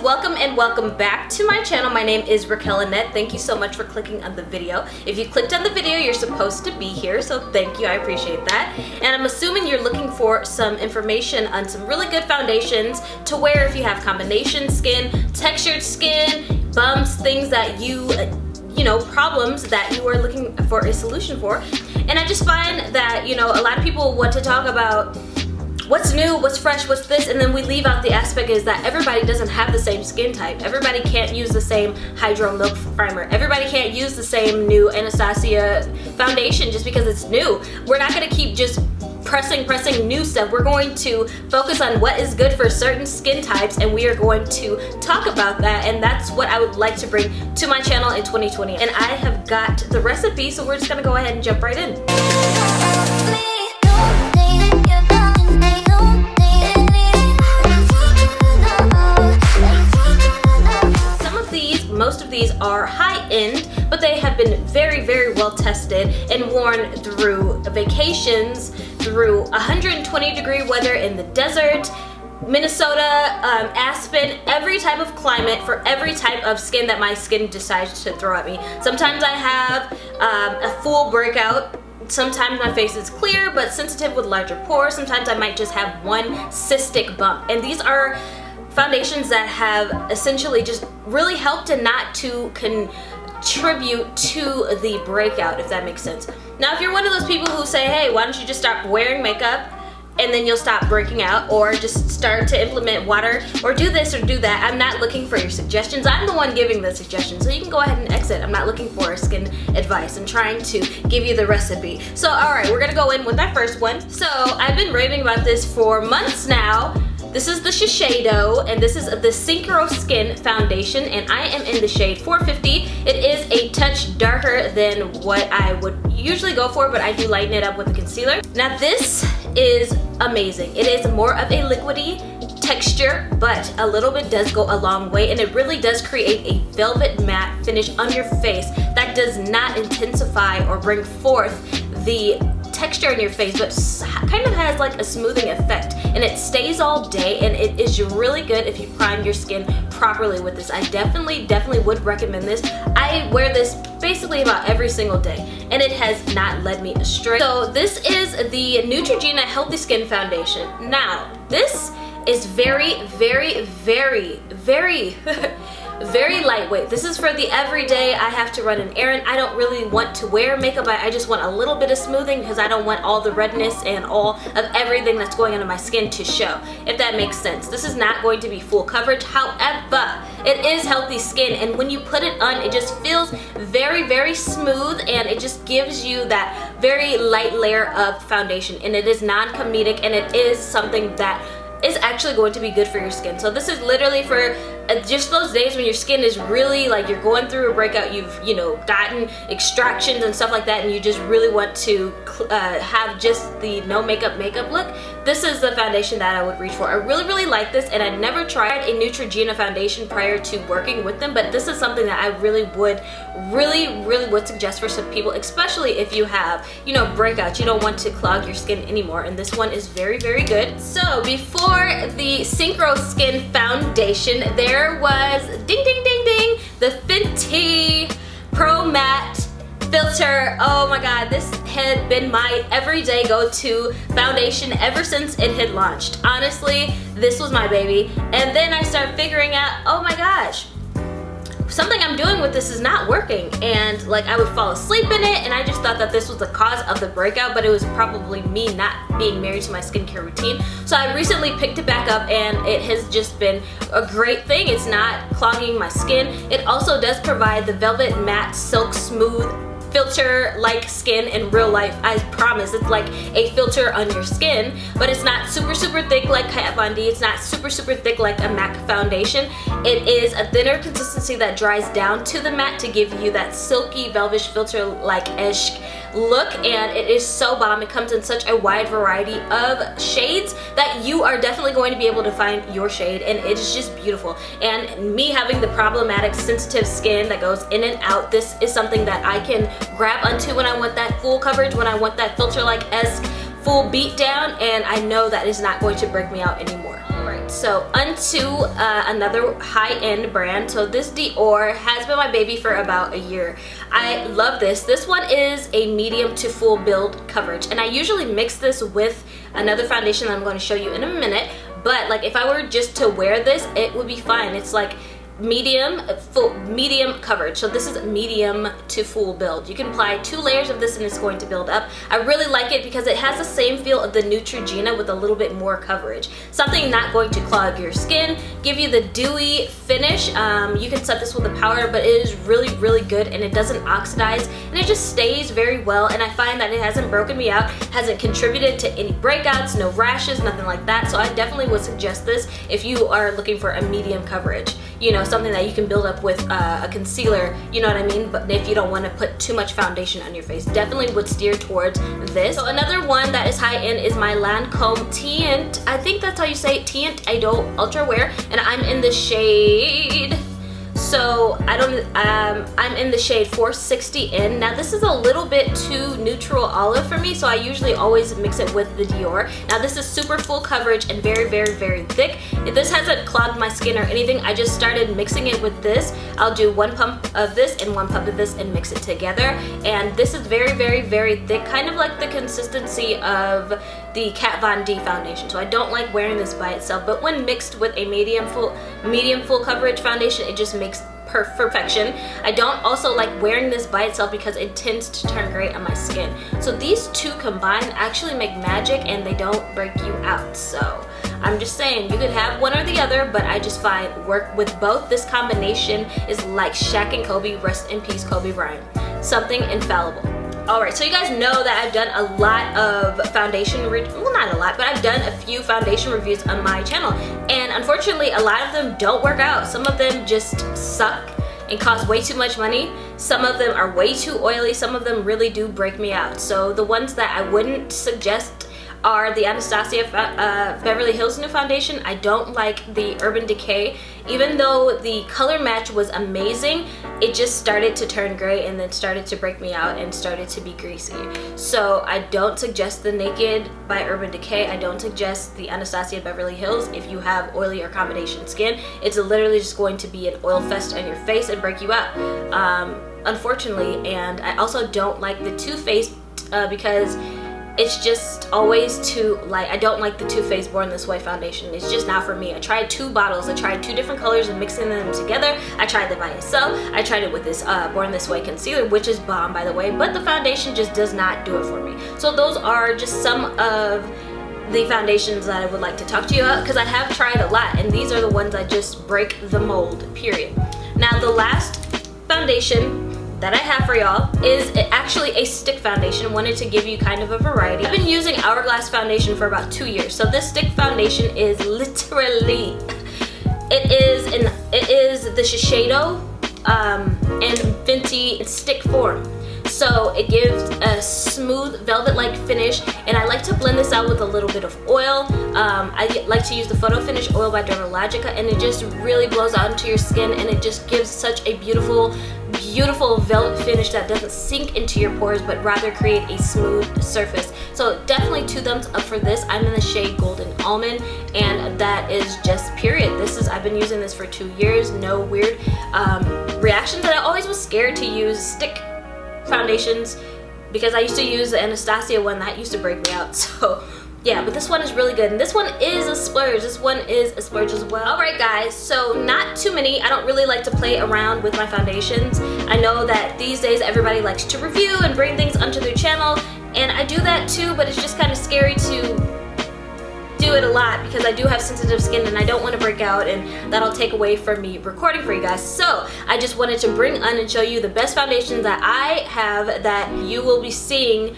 welcome and welcome back to my channel. My name is Raquelle. Thank you so much for clicking on the video. If you clicked on the video, you're supposed to be here, so thank you, I appreciate that. And I'm assuming you're looking for some information on some really good foundations to wear if you have combination skin, textured skin, bumps, things that you know, problems that you are looking for a solution for. And I just find that, you know, a lot of people want to talk about what's new, what's fresh, what's this, and then we leave out the aspect is that everybody doesn't have the same skin type. Everybody can't use the same Hydro Milk Primer. Everybody can't use the same new Anastasia foundation just because it's new. We're not gonna keep just pressing new stuff. We're going to focus on what is good for certain skin types, and we are going to talk about that, and that's what I would like to bring to my channel in 2020. And I have got the recipe, so we're just gonna go ahead and jump right in. Most of these are high-end, but they have been very, very well tested and worn through vacations, through 120-degree weather in the desert, Minnesota, Aspen, every type of climate for every type of skin that my skin decides to throw at me. Sometimes I have a full breakout. Sometimes my face is clear but sensitive with larger pores. Sometimes I might just have one cystic bump. And these are foundations that have essentially just really helped and not to contribute to the breakout, if that makes sense. Now, if you're one of those people who say, hey, why don't you just stop wearing makeup and then you'll stop breaking out, or just start to implement water, or do this or do that, I'm not looking for your suggestions. I'm the one giving the suggestions, so you can go ahead and exit. I'm not looking for skin advice. I'm trying to give you the recipe. So, all right, we're gonna go in with our first one. So, I've been raving about this for months now. This is the Shiseido, and this is the Synchros Skin Foundation, and I am in the shade 450. It is a touch darker than what I would usually go for, but I do lighten it up with a concealer. Now this is amazing. It is more of a liquidy texture, but a little bit does go a long way, and it really does create a velvet matte finish on your face that does not intensify or bring forth the texture in your face, but kind of has like a smoothing effect, and it stays all day, and it is really good if you prime your skin properly with this. I definitely would recommend this. I wear this basically about every single day, and it has not led me astray. So this is the Neutrogena Healthy Skin Foundation. Now this is very very lightweight. This is for the everyday. I have to run an errand. I don't really want to wear makeup. I just want a little bit of smoothing because I don't want all the redness and all of everything that's going on in my skin to show, if that makes sense. This is not going to be full coverage. However, it is healthy skin, and when you put it on, it just feels very smooth, and it just gives you that very light layer of foundation, and it is non-comedic, and it is something that is actually going to be good for your skin. So this is literally for just those days when your skin is really like you're going through a breakout, you've, you know, gotten extractions and stuff like that, and you just really want to have just the no makeup look. This is the foundation that I would reach for. I really like this, and I never tried a Neutrogena foundation prior to working with them, but this is something that I really would suggest for some people, especially if you have, you know, breakouts. You don't want to clog your skin anymore, and this one is very good. So before the Synchros Skin Foundation, there was ding the Fenty Pro Matte Filter. Oh my god, this had been my everyday go-to foundation ever since it had launched. Honestly, this was my baby. And then I started figuring out, oh my gosh, something I'm doing with this is not working, and like I would fall asleep in it, and I just thought that this was the cause of the breakout, but it was probably me not being married to my skincare routine. So I recently picked it back up, and it has just been a great thing. It's not clogging my skin. It also does provide the velvet matte silk smooth filter like skin in real life. I promise, it's like a filter on your skin, but it's not super thick like Kat Von D. It's not super thick like a MAC foundation. It is a thinner consistency that dries down to the matte to give you that silky velvetish filter like ish look, and it is so bomb. It comes in such a wide variety of shades that you are definitely going to be able to find your shade, and it is just beautiful. And me having the problematic sensitive skin that goes in and out, this is something that I can grab onto when I want that full coverage, when I want that filter like esque full beat down, and I know that is not going to break me out anymore. Alright, Alright, so onto another high-end brand. So this Dior has been my baby for about a year. I love this. This one is a medium to full build coverage, and I usually mix this with another foundation that I'm going to show you in a minute, but like if I were just to wear this, it would be fine. It's like medium coverage, so this is medium to full build. You can apply 2 layers of this and it's going to build up. I really like it because it has the same feel of the Neutrogena with a little bit more coverage, something not going to clog your skin, give you the dewy finish. You can set this with a powder, but it is really good, and it doesn't oxidize, and it just stays very well, and I find that it hasn't broken me out, hasn't contributed to any breakouts, no rashes, nothing like that. So I definitely would suggest this if you are looking for a medium coverage, you know, something that you can build up with a concealer, you know what I mean? But if you don't want to put too much foundation on your face, definitely would steer towards this. So another one that is high-end is my Lancome Tint. I think that's how you say it, Tint. I don't ultra wear, and I'm in the shade, so I'm in the shade 460N. Now this is a little bit too neutral olive for me, so I usually always mix it with the Dior. Now this is super full coverage and very thick. If this hasn't clogged my skin or anything, I just started mixing it with this. I'll do 1 pump of this and 1 pump of this and mix it together. And this is very thick, kind of like the consistency of the Kat Von D foundation. So I don't like wearing this by itself, but when mixed with a medium full coverage foundation, it just makes perfection. I don't also like wearing this by itself because it tends to turn gray on my skin. So these two combined actually make magic, and they don't break you out. So I'm just saying, you could have one or the other, but I just find work with both. This combination is like Shaq and Kobe, rest in peace Kobe Bryant, something infallible. Alright, so you guys know that I've done a lot of foundation, well not a lot, but I've done a few foundation reviews on my channel, and unfortunately a lot of them don't work out. Some of them just suck and cost way too much money. Some of them are way too oily. Some of them really do break me out. So the ones that I wouldn't suggest are the Anastasia Beverly Hills new foundation. I don't like the Urban Decay. Even though the color match was amazing, it just started to turn gray and then started to break me out and started to be greasy. So I don't suggest the Naked by Urban Decay. I don't suggest the Anastasia Beverly Hills if you have oily or combination skin. It's literally just going to be an oil fest on your face and break you out, unfortunately. And I also don't like the Too Faced because it's just always too light. I don't like the Too Faced Born This Way foundation. It's just not for me. I tried 2 bottles. I tried 2 different colors and mixing them together. I tried it by itself. I tried it with this Born This Way concealer, which is bomb by the way, but the foundation just does not do it for me. So those are just some of the foundations that I would like to talk to you about, because I have tried a lot, and these are the ones that just break the mold, period. Now the last foundation that I have for y'all is actually a stick foundation. Wanted to give you kind of a variety. I've been using Hourglass Foundation for about 2 years. So this stick foundation is literally, it is the Shiseido and Fenty stick form. So it gives a smooth velvet-like finish, and I like to blend this out with a little bit of oil. I like to use the Photo Finish oil by Dermalogica, and it just really blows out into your skin, and it just gives such a beautiful velvet finish that doesn't sink into your pores but rather create a smooth surface. So definitely 2 thumbs up for this. I'm in the shade Golden Almond, and that is just period. I've been using this for 2 years. No weird reactions. And I always was scared to use stick foundations because I used to use the Anastasia one that used to break me out. So yeah, but this one is really good, and this one is a splurge. This one is a splurge as well. Alright guys, so not too many. I don't really like to play around with my foundations. I know that these days everybody likes to review and bring things onto their channel, and I do that too, but it's just kind of scary to do it a lot because I do have sensitive skin and I don't want to break out, and that'll take away from me recording for you guys. So I just wanted to bring on and show you the best foundations that I have that you will be seeing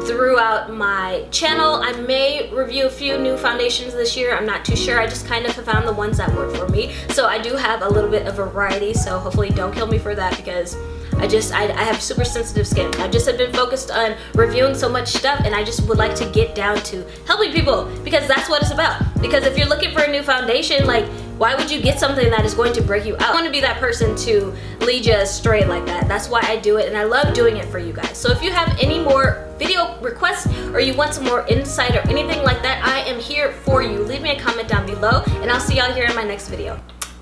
throughout my channel. I may review a few new foundations this year. I'm not too sure. I just kind of have found the ones that work for me. So I do have a little bit of variety, so hopefully don't kill me for that because I have super sensitive skin. I just have been focused on reviewing so much stuff, and I just would like to get down to helping people because that's what it's about. Because if you're looking for a new foundation, like, Why would you get something that is going to break you out? I want to be that person to lead you astray like that. That's why I do it, and I love doing it for you guys. So if you have any more video requests or you want some more insight or anything like that, I am here for you. Leave me a comment down below, and I'll see y'all here in my next video.